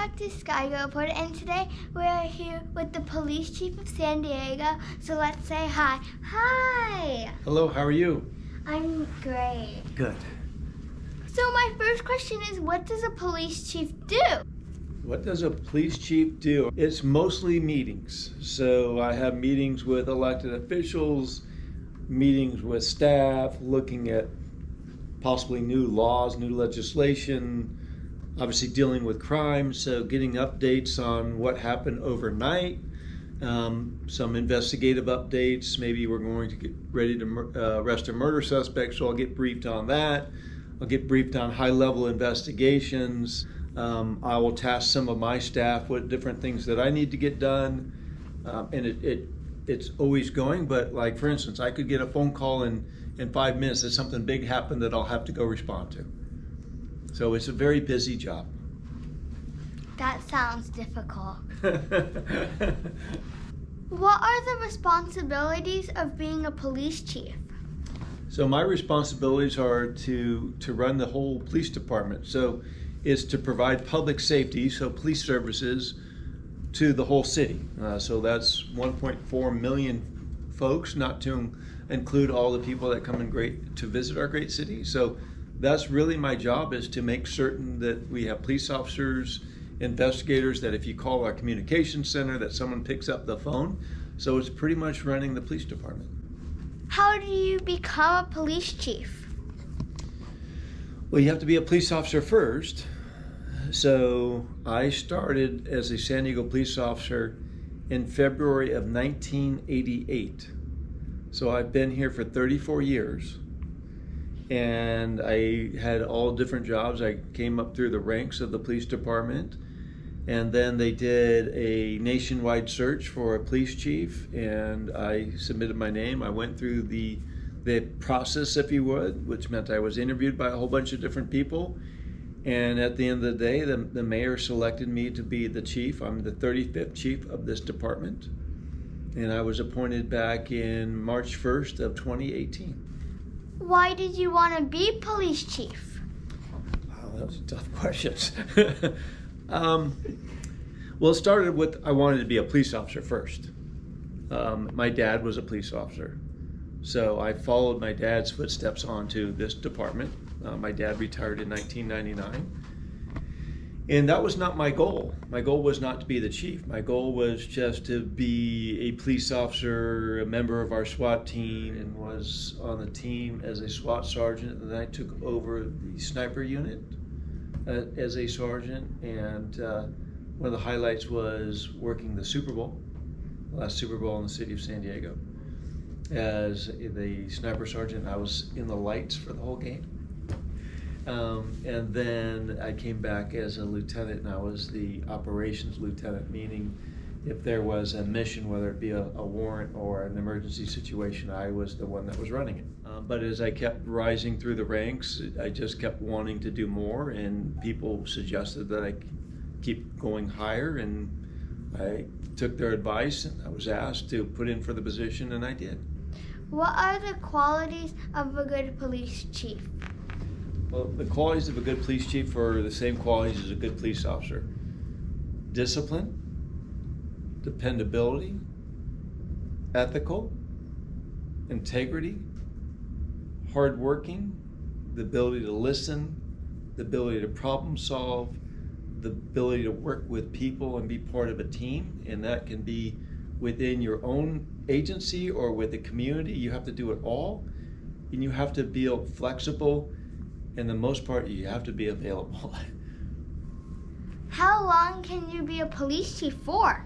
back to Sky Go Report, and today we are here with the Police Chief of San Diego, so let's say hi. Hi! Hello, how are you? I'm great. Good. So my first question is, what does a police chief do? What does a police chief do? It's mostly meetings. So I have meetings with elected officials, meetings with staff, looking at possibly new laws, new legislation, obviously dealing with crime, so getting updates on what happened overnight, some investigative updates. Maybe we're going to get ready to arrest a murder suspect, so I'll get briefed on that. I'll get briefed on high-level investigations. I will task some of my staff with different things that I need to get done, and it's always going, but like for instance, I could get a phone call in 5 minutes that something big happened that I'll have to go respond to. So it's a very busy job. That sounds difficult. What are the responsibilities of being a police chief? So my responsibilities are to run the whole police department. So it's to provide public safety, so police services, to the whole city. So that's 1.4 million folks, not to include all the people that come to visit our great city. So that's really my job, is to make certain that we have police officers, investigators, that if you call our communication center, that someone picks up the phone. So it's pretty much running the police department. How do you become a police chief? Well, you have to be a police officer first. So I started as a San Diego police officer in February of 1988. So I've been here for 34 years. And I had all different jobs. I came up through the ranks of the police department, and then they did a nationwide search for a police chief, and I submitted my name. I went through the process, if you would, which meant I was interviewed by a whole bunch of different people. And at the end of the day, the mayor selected me to be the chief. I'm the 35th chief of this department, and I was appointed back in March 1st of 2018. Why did you want to be police chief? Wow, those are tough questions. Well, it started with I wanted to be a police officer first. My dad was a police officer, so I followed my dad's footsteps onto this department. My dad retired in 1999. And that was not my goal. My goal was not to be the chief. My goal was just to be a police officer, a member of our SWAT team, and was on the team as a SWAT sergeant. And then I took over the sniper unit as a sergeant. And one of the highlights was working the Super Bowl, the last Super Bowl in the city of San Diego. As the sniper sergeant, I was in the lights for the whole game. And then I came back as a lieutenant, and I was the operations lieutenant, meaning if there was a mission, whether it be a warrant or an emergency situation, I was the one that was running it. But as I kept rising through the ranks, I just kept wanting to do more, and people suggested that I keep going higher, and I took their advice, and I was asked to put in for the position, and I did. What are the qualities of a good police chief? Well, the qualities of a good police chief are the same qualities as a good police officer. Discipline, dependability, ethical, integrity, hardworking, the ability to listen, the ability to problem solve, the ability to work with people and be part of a team, and that can be within your own agency or with the community. You have to do it all, and you have to be flexible. And the most part, you have to be available. How long can you be a police chief for?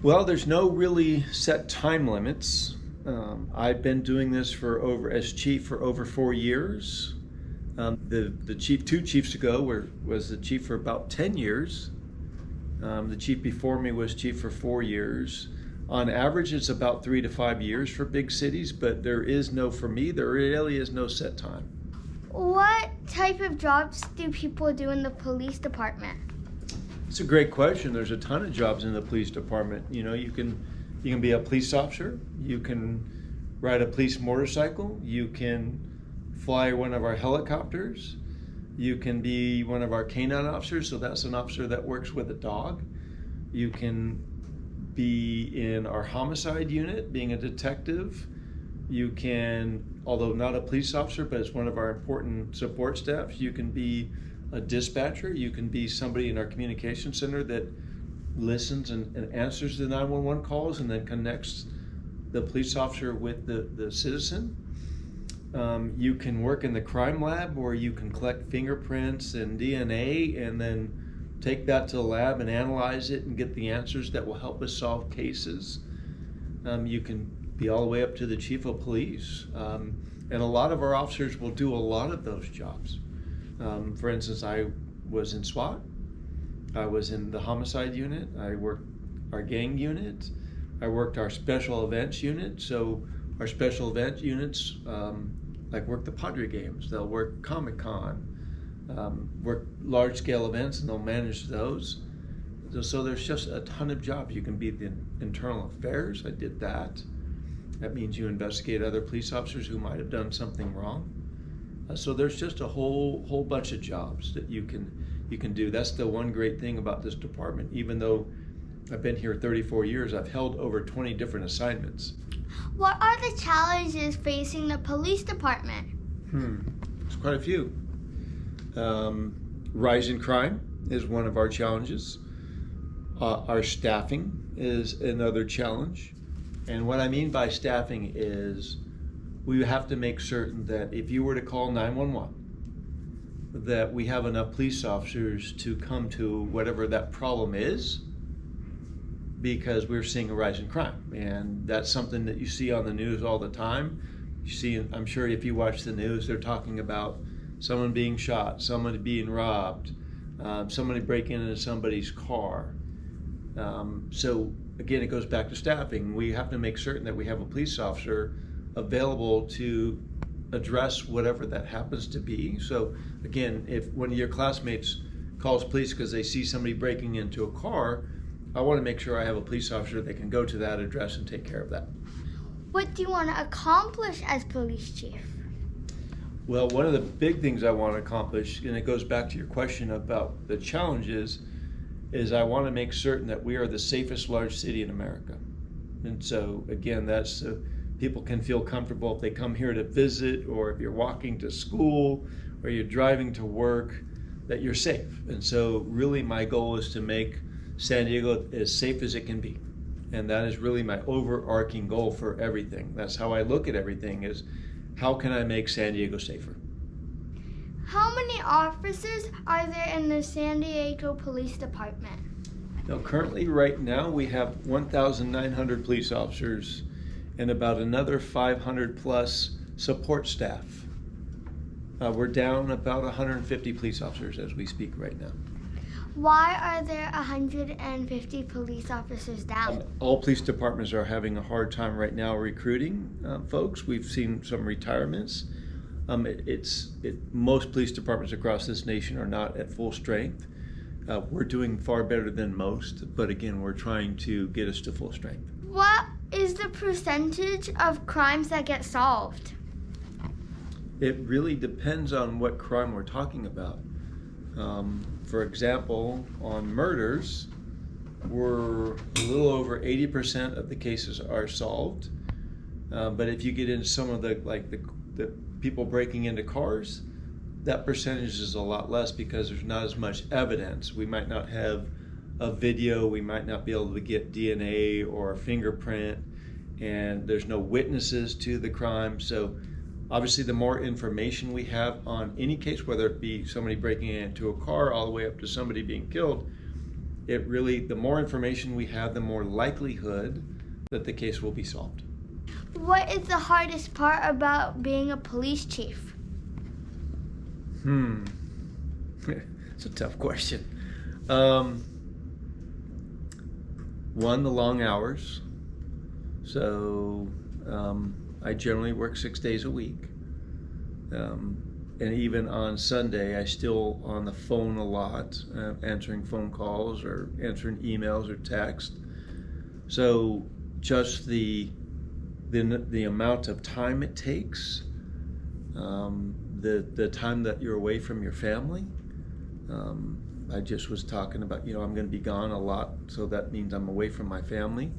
Well, there's no really set time limits. I've been doing this as chief for over 4 years. The chief 2 chiefs ago was the chief for about 10 years. The chief before me was chief for 4 years. On average, it's about 3 to 5 years for big cities, but there really is no set time. What type of jobs do people do in the police department? It's a great question. There's a ton of jobs in the police department. You know, you can be a police officer, you can ride a police motorcycle, you can fly one of our helicopters, You can be one of our canine officers, so that's an officer that works with a dog. You can be in our homicide unit, being a detective. You can, although not a police officer, but it's one of our important support staff, you can be a dispatcher. You can be somebody in our communication center that listens and answers the 911 calls and then connects the police officer with the citizen. You can work in the crime lab where you can collect fingerprints and DNA and then take that to the lab and analyze it and get the answers that will help us solve cases. You can be all the way up to the chief of police. And a lot of our officers will do a lot of those jobs. For instance, I was in SWAT. I was in the homicide unit. I worked our gang unit. I worked our special events unit. So our special event units, like work the Padre games. They'll work Comic-Con, work large scale events, and they'll manage those. So there's just a ton of jobs. You can be the internal affairs. I did that. That means you investigate other police officers who might have done something wrong. So there's just a whole bunch of jobs that you can do. That's the one great thing about this department. Even though I've been here 34 years, I've held over 20 different assignments. What are the challenges facing the police department? There's quite a few. Rise in crime is one of our challenges. Our staffing is another challenge. And what I mean by staffing is we have to make certain that if you were to call 911, that we have enough police officers to come to whatever that problem is, because we're seeing a rise in crime. And that's something that you see on the news all the time. You see, I'm sure if you watch the news, they're talking about someone being shot, someone being robbed, somebody breaking into somebody's car. So again, it goes back to staffing. We have to make certain that we have a police officer available to address whatever that happens to be. So again, if one of your classmates calls police because they see somebody breaking into a car, I want to make sure I have a police officer that can go to that address and take care of that. What do you want to accomplish as police chief? Well, one of the big things I want to accomplish, and it goes back to your question about the challenges, is I want to make certain that we are the safest large city in America. And so again, that's people can feel comfortable if they come here to visit, or if you're walking to school, or you're driving to work, that you're safe. And so really my goal is to make San Diego as safe as it can be. And that is really my overarching goal for everything. That's how I look at everything, is how can I make San Diego safer? How many officers are there in the San Diego Police Department? Now, currently, right now, we have 1,900 police officers and about another 500 plus support staff. We're down about 150 police officers as we speak right now. Why are there 150 police officers down? All police departments are having a hard time right now recruiting folks. We've seen some retirements. Most police departments across this nation are not at full strength. We're doing far better than most, but again, we're trying to get us to full strength. What is the percentage of crimes that get solved? It really depends on what crime we're talking about. For example, on murders, we're a little over 80% of the cases are solved. But if you get into some of the people breaking into cars, that percentage is a lot less because there's not as much evidence. We might not have a video, we might not be able to get DNA or a fingerprint, and there's no witnesses to the crime. So obviously the more information we have on any case, whether it be somebody breaking into a car all the way up to somebody being killed, the more information we have, the more likelihood that the case will be solved. What is the hardest part about being a police chief? It's a tough question. One, the long hours. So I generally work 6 days a week. And even on Sunday, I still on the phone a lot, answering phone calls or answering emails or text. So just the amount of time it takes, the time that you're away from your family. I just was talking about, I'm going to be gone a lot, so that means I'm away from my family.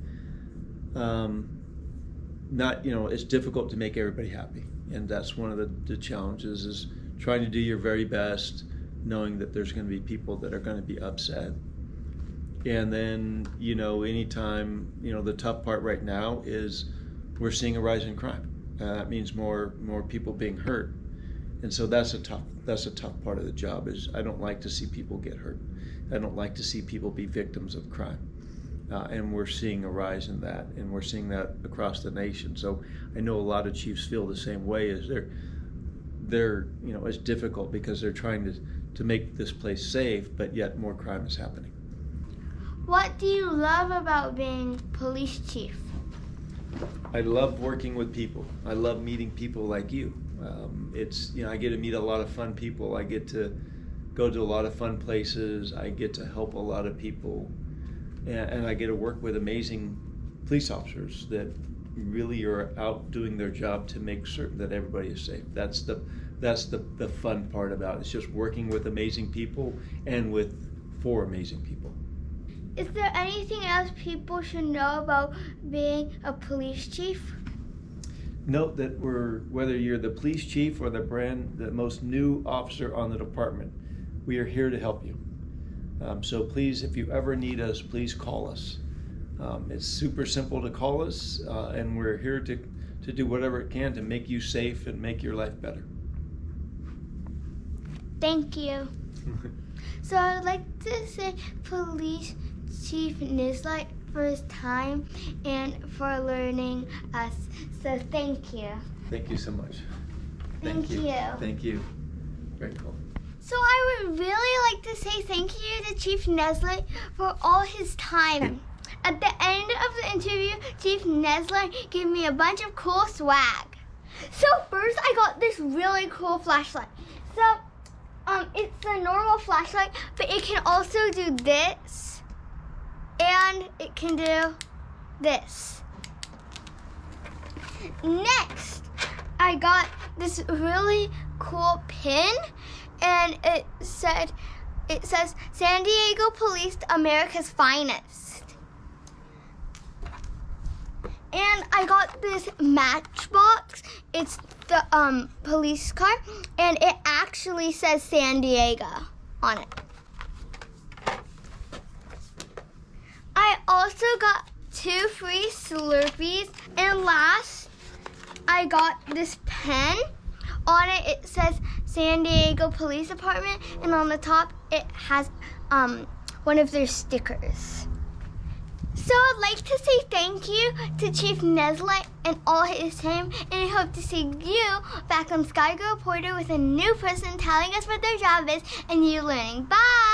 It's difficult to make everybody happy, and that's one of the challenges, is trying to do your very best, knowing that there's going to be people that are going to be upset. And then, anytime, the tough part right now is we're seeing a rise in crime. That means more people being hurt. And so that's a tough part of the job. Is I don't like to see people get hurt. I don't like to see people be victims of crime. And we're seeing a rise in that, and we're seeing that across the nation. So I know a lot of chiefs feel the same way, as they're it's difficult because they're trying to make this place safe, but yet more crime is happening. What do you love about being police chief? I love working with people. I love meeting people like you. I get to meet a lot of fun people. I get to go to a lot of fun places. I get to help a lot of people, and I get to work with amazing police officers that really are out doing their job to make certain that everybody is safe. That's the fun part about it. It's just working with amazing people and for amazing people. Is there anything else people should know about being a police chief? Note that whether you're the police chief or the most new officer on the department, we are here to help you. So please, if you ever need us, please call us. It's super simple to call us, and we're here to do whatever it can to make you safe and make your life better. Thank you. So I'd like to say Police Chief Nisleit for his time and for learning us. So thank you. Thank you so much. Thank you. Thank you. Very cool. So I would really like to say thank you to Chief Nisleit for all his time. At the end of the interview, Chief Nisleit gave me a bunch of cool swag. So first I got this really cool flashlight. So it's a normal flashlight, but it can also do this, and it can do this. Next, I got this really cool pin, and it says San Diego Police, America's Finest. And I got this matchbox. It's the police car, and it actually says San Diego on it. I also got 2 free Slurpees, and last I got this pen. On it says San Diego Police Department, and on the top it has one of their stickers. So I'd like to say thank you to Chief Nisleit and all his team, and I hope to see you back on Sky Go Reporter with a new person telling us what their job is and you learning. Bye!